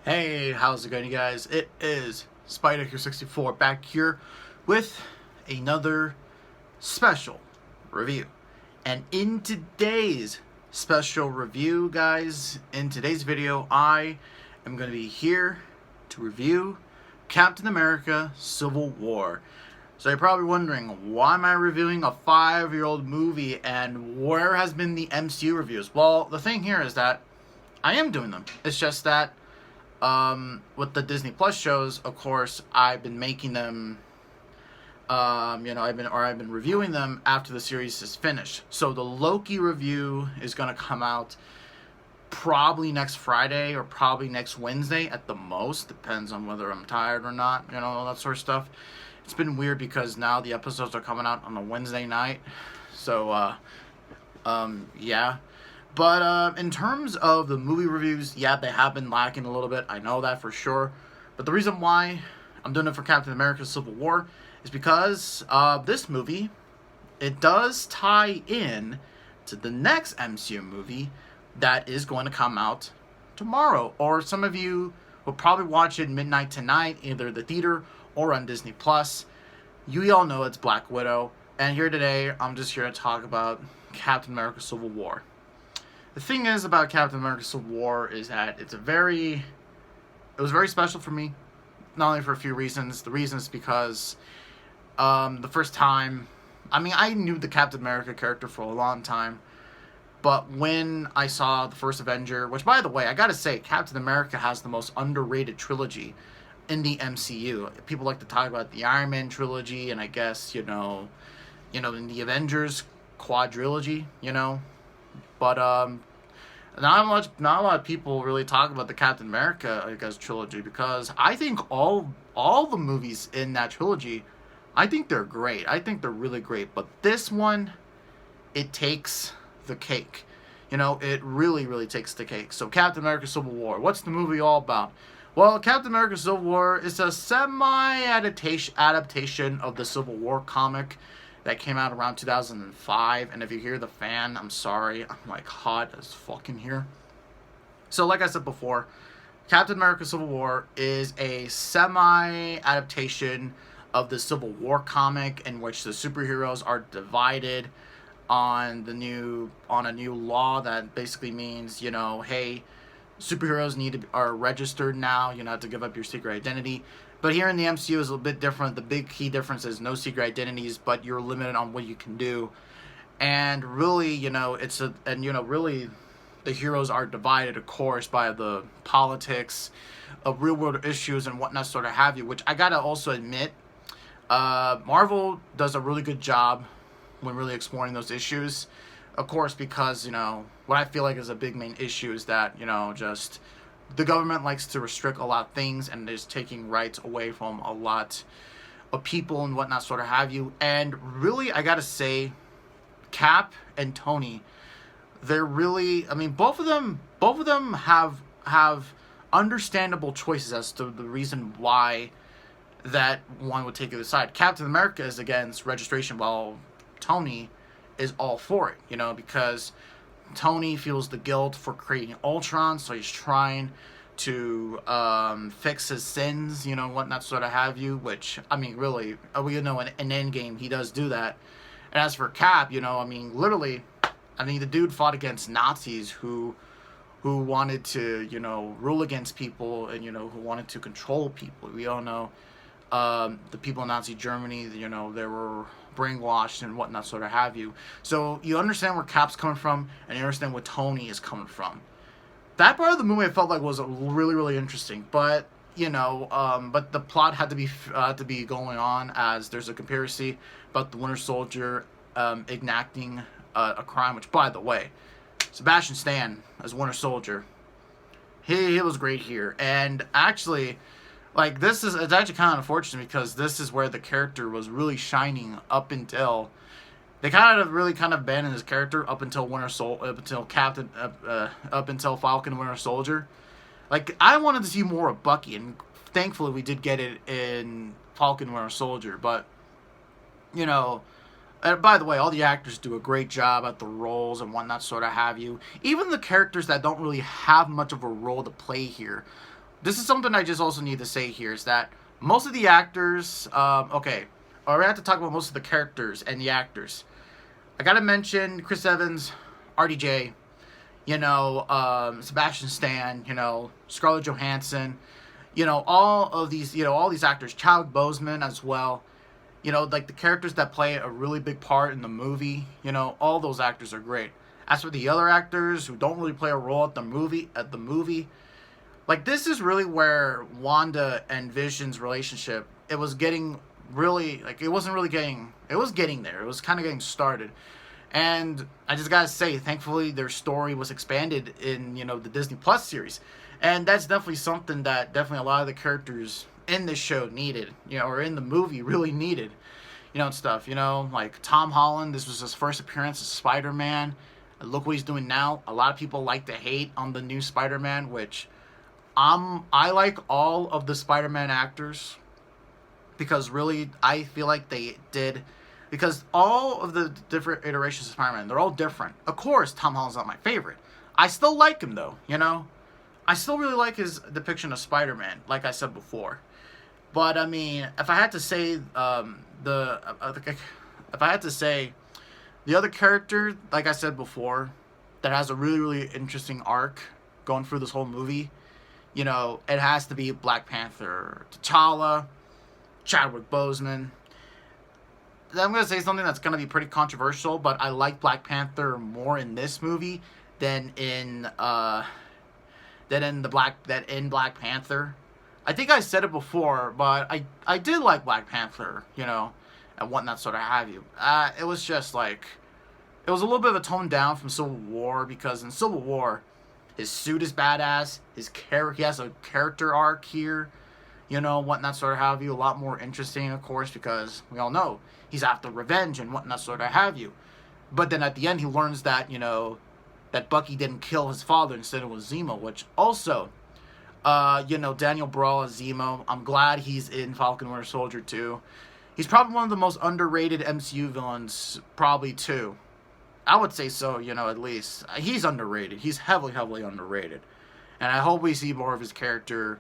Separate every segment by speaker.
Speaker 1: Hey, how's it going, you guys? It is Spider64 back here with another special review. And in today's special review, guys, in today's video, I am going to be here to review Captain America Civil War. So you're probably wondering, why am I reviewing a 5-year-old movie and where has been the MCU reviews? Well, the thing here is that I am doing them. It's just that with the Disney Plus shows, of course, I've been making them. I've been reviewing them after the series is finished. So the Loki review is gonna come out probably next Friday or probably next Wednesday at the most. Depends on whether I'm tired or not. All that sort of stuff. It's been weird because now the episodes are coming out on a Wednesday night. So yeah. But in terms of the movie reviews, yeah, they have been lacking a little bit. I know that for sure. But the reason why I'm doing it for Captain America Civil War is because this movie, it does tie in to the next MCU movie that is going to come out tomorrow. Or some of you will probably watch it midnight tonight, either the theater or on Disney Plus. You all know it's Black Widow. And here today, I'm just here to talk about Captain America Civil War. The thing is about Captain America Civil War is that it was very special for me, not only for a few reasons. The reason is because the first time, I knew the Captain America character for a long time, but when I saw the first Avenger, which by the way, I gotta say, Captain America has the most underrated trilogy in the MCU. People like to talk about the Iron Man trilogy, and I guess, in the Avengers quadrilogy, but not a lot of people really talk about the Captain America, I guess, trilogy, because I think all the movies in that trilogy, I think they're great. I think they're really great. But this one, it takes the cake. It really, really takes the cake. So Captain America Civil War, what's the movie all about? Well, Captain America Civil War is a semi-adaptation of the Civil War comic that came out around 2005, and if you hear the fan, I'm sorry, I'm like hot as fucking here. So like I said before, Captain America Civil War is a semi-adaptation of the Civil War comic in which the superheroes are divided on a new law that basically means, hey, superheroes are registered now, you have to give up your secret identity. But here in the MCU is a little bit different. The big key difference is no secret identities, but you're limited on what you can do. And really, really the heroes are divided, of course, by the politics of real world issues and whatnot, sort of have you, which I gotta also admit, Marvel does a really good job when really exploring those issues. Of course, because, what I feel like is a big main issue is that, just the government likes to restrict a lot of things and is taking rights away from a lot of people and whatnot, sort of have you. And really, I gotta say, Cap and Tony, they're really, both of them have understandable choices as to the reason why that one would take the other side. Captain America is against registration, while Tony is all for it, because Tony feels the guilt for creating Ultron, so he's trying to fix his sins, whatnot, sort of have you, which, really, we know in Endgame he does do that. And as for Cap, literally, the dude fought against Nazis who wanted to, rule against people and, who wanted to control people. We all know the people in Nazi Germany, they were brainwashed and whatnot, sort of have you. So you understand where Cap's coming from, and you understand where Tony is coming from. That part of the movie I felt like was really, really interesting, but but the plot had to be going on, as there's a conspiracy about the Winter Soldier enacting a crime. Which, by the way, Sebastian Stan as Winter Soldier, he was great here, and actually, it's actually kind of unfortunate because this is where the character was really shining up until they kind of abandoned his character up until Falcon and Winter Soldier. I wanted to see more of Bucky, and thankfully we did get it in Falcon and Winter Soldier. But by the way, all the actors do a great job at the roles and whatnot, sort of have you. Even the characters that don't really have much of a role to play here this is something I just also need to say here is that most of the actors, okay, or I have to talk about most of the characters and the actors. I gotta mention Chris Evans, RDJ, Sebastian Stan, Scarlett Johansson, all of these, all these actors, Chadwick Boseman as well. Like the characters that play a really big part in the movie, all those actors are great. As for the other actors who don't really play a role at the movie, like this is really where Wanda and Vision's relationship, it was getting really, like it wasn't really getting, it was getting there. It was kind of getting started. And I just gotta say, thankfully their story was expanded in, the Disney Plus series. And that's definitely something that definitely a lot of the characters in this show needed, or in the movie really needed, and stuff, like Tom Holland, this was his first appearance as Spider-Man. Look what he's doing now. A lot of people like to hate on the new Spider-Man, which I like all of the Spider-Man actors, because really I feel like they did, because all of the different iterations of Spider-Man, they're all different. Of course, Tom Holland's not my favorite. I still like him though, I still really like his depiction of Spider-Man, like I said before. But I mean, if I had to say if I had to say the other character, like I said before, that has a really, really interesting arc going through this whole movie, it has to be Black Panther, T'Challa, Chadwick Boseman. I'm going to say something that's going to be pretty controversial, but I like Black Panther more in this movie than in Black Panther. I think I said it before, but I did like Black Panther, and whatnot, sort of have you. It was just like, it was a little bit of a tone down from Civil War, because in Civil War, his suit is badass, he has a character arc here, whatnot, sort of have you. A lot more interesting, of course, because we all know he's after revenge and whatnot, sort of have you. But then at the end, he learns that, that Bucky didn't kill his father, instead it was Zemo, which also, Daniel Brawl as Zemo. I'm glad he's in Falcon Winter Soldier 2. He's probably one of the most underrated MCU villains, probably too. I would say so, at least. He's underrated. He's heavily, heavily underrated. And I hope we see more of his character.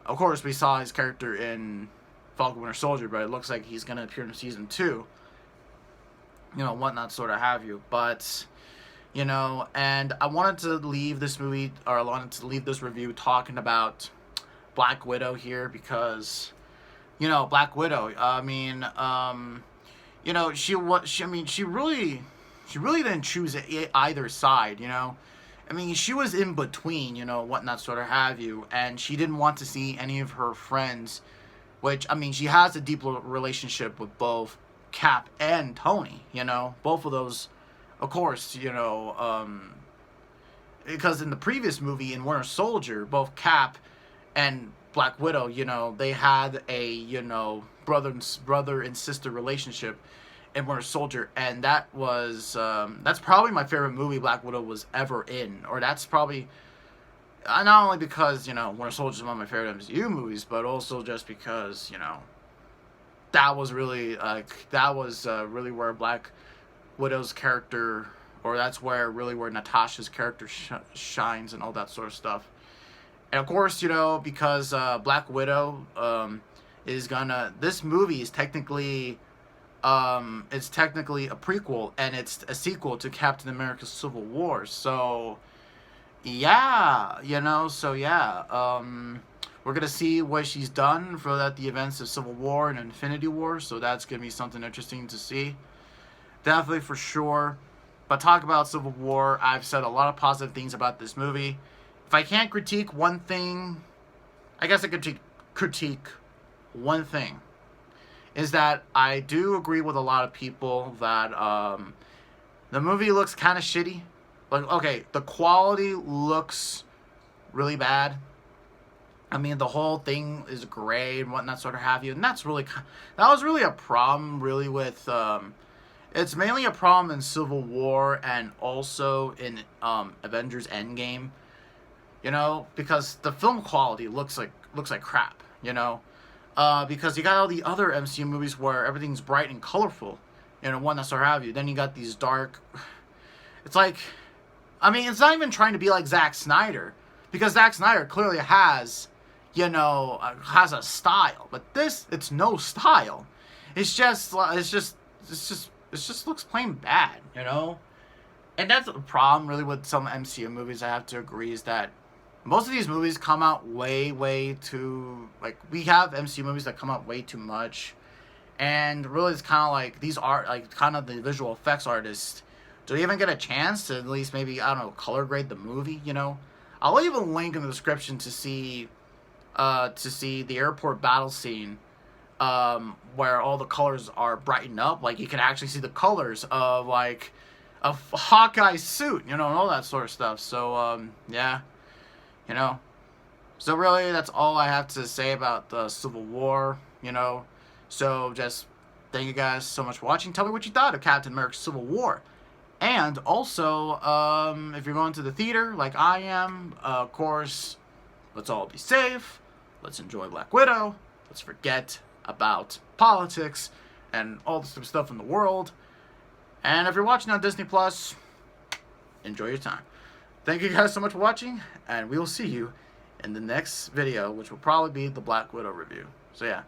Speaker 1: Of course, we saw his character in Falcon Winter Soldier, but it looks like he's going to appear in Season 2. Whatnot, sort of have you. But, and I wanted to leave this movie, or I wanted to leave this review talking about Black Widow here, because, Black Widow, she really didn't choose either side, she was in between, whatnot, sort of have you, and she didn't want to see any of her friends, which, she has a deep relationship with both Cap and Tony, both of those, of course, because in the previous movie, in Winter Soldier, both Cap and Black Widow, they had a, brother and sister relationship in Winter Soldier, and that was, that's probably my favorite movie Black Widow was ever in, or that's probably, not only because, Winter Soldier is one of my favorite MCU movies, but also just because, that was really, really where Black Widow's character, or that's where Natasha's character shines and all that sort of stuff. And of course, because Black Widow is gonna, this movie is technically, it's technically a prequel, and it's a sequel to Captain America's Civil War. So, yeah, we're gonna see what she's done for the events of Civil War and Infinity War. So that's gonna be something interesting to see. Definitely, for sure. But talk about Civil War, I've said a lot of positive things about this movie. If I can't critique one thing, I guess I could critique one thing, is that I do agree with a lot of people that the movie looks kind of shitty. Like, okay, the quality looks really bad. The whole thing is gray and whatnot, sort of have you. And that was really a problem, really, with, it's mainly a problem in Civil War and also in Avengers Endgame. Because the film quality looks like crap, because you got all the other MCU movies where everything's bright and colorful, whatnot, sort of have you. Then you got these dark, it's like, it's not even trying to be like Zack Snyder, because Zack Snyder clearly has you know, has a style. But this, it's no style. It just looks plain bad, you know? And that's the problem, really, with some MCU movies, I have to agree, is that most of these movies come out way too... Like, we have MCU movies that come out way too much. And really, it's kind of like, these are, like, kind of the visual effects artists don't even get a chance to at least maybe, I don't know, color grade the movie, you know? I'll leave a link in the description to see the airport battle scene, where all the colors are brightened up. Like, you can actually see the colors of, like, a Hawkeye suit, you know, and all that sort of stuff. So, yeah, you know. So, really, that's all I have to say about the Civil War, you know. So, just thank you guys so much for watching. Tell me what you thought of Captain America Civil War. And also, if you're going to the theater, like I am, of course, let's all be safe. Let's enjoy Black Widow. Let's forget about politics and all the stupid stuff in the world. And if you're watching on Disney Plus, enjoy your time. Thank you guys so much for watching, and we will see you in the next video, which will probably be the Black Widow review. So yeah.